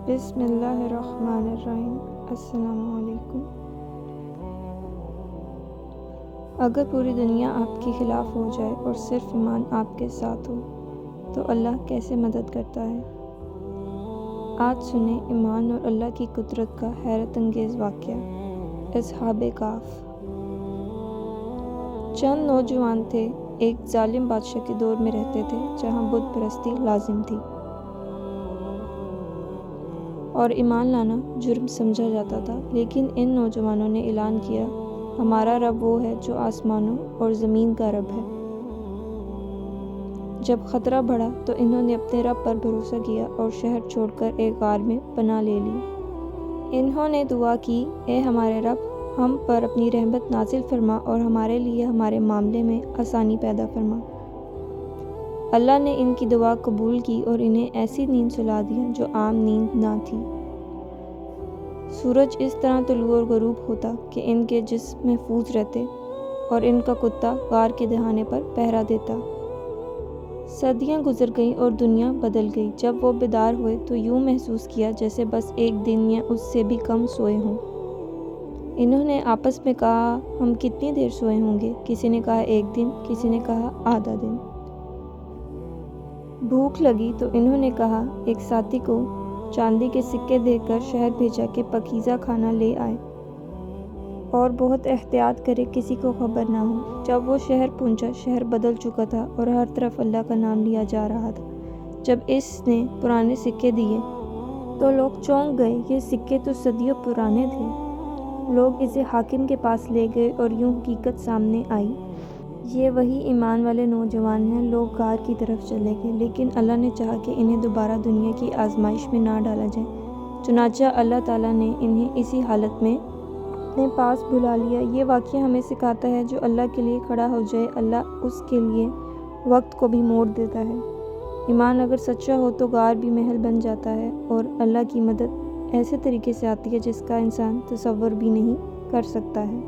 بسم اللہ الرحمن الرحیم۔ السلام علیکم۔ اگر پوری دنیا آپ کے خلاف ہو جائے اور صرف ایمان آپ کے ساتھ ہو تو اللہ کیسے مدد کرتا ہے؟ آج سنیں ایمان اور اللہ کی قدرت کا حیرت انگیز واقعہ۔ اصحاب کہف۔ چند نوجوان تھے، ایک ظالم بادشاہ کے دور میں رہتے تھے جہاں بت پرستی لازم تھی اور ایمان لانا جرم سمجھا جاتا تھا، لیکن ان نوجوانوں نے اعلان کیا، ہمارا رب وہ ہے جو آسمانوں اور زمین کا رب ہے۔ جب خطرہ بڑھا تو انہوں نے اپنے رب پر بھروسہ کیا اور شہر چھوڑ کر ایک غار میں پناہ لے لی۔ انہوں نے دعا کی، اے ہمارے رب، ہم پر اپنی رحمت نازل فرما اور ہمارے لیے ہمارے معاملے میں آسانی پیدا فرما۔ اللہ نے ان کی دعا قبول کی اور انہیں ایسی نیند سلا دیا جو عام نیند نہ تھی۔ سورج اس طرح طلوع اور غروب ہوتا کہ ان کے جسم محفوظ رہتے اور ان کا کتا غار کے دہانے پر پہرا دیتا۔ صدیاں گزر گئیں اور دنیا بدل گئی۔ جب وہ بیدار ہوئے تو یوں محسوس کیا جیسے بس ایک دن یا اس سے بھی کم سوئے ہوں۔ انہوں نے آپس میں کہا، ہم کتنی دیر سوئے ہوں گے؟ کسی نے کہا ایک دن، کسی نے کہا آدھا دن۔ بھوک لگی تو انہوں نے کہا، ایک ساتھی کو چاندی کے سکے دے کر شہر بھیجا کہ پاکیزہ کھانا لے آئے اور بہت احتیاط کرے کسی کو خبر نہ ہو۔ جب وہ شہر پہنچا، شہر بدل چکا تھا اور ہر طرف اللہ کا نام لیا جا رہا تھا۔ جب اس نے پرانے سکے دیے تو لوگ چونک گئے، یہ سکے تو صدیوں پرانے تھے۔ لوگ اسے حاکم کے پاس لے گئے اور یوں حقیقت سامنے آئی، یہ وہی ایمان والے نوجوان ہیں۔ لوگ غار کی طرف چلے گئے، لیکن اللہ نے چاہا کہ انہیں دوبارہ دنیا کی آزمائش میں نہ ڈالا جائے، چنانچہ اللہ تعالیٰ نے انہیں اسی حالت میں اپنے پاس بلا لیا۔ یہ واقعہ ہمیں سکھاتا ہے، جو اللہ کے لیے کھڑا ہو جائے، اللہ اس کے لیے وقت کو بھی موڑ دیتا ہے۔ ایمان اگر سچا ہو تو غار بھی محل بن جاتا ہے اور اللہ کی مدد ایسے طریقے سے آتی ہے جس کا انسان تصور بھی نہیں کر سکتا ہے۔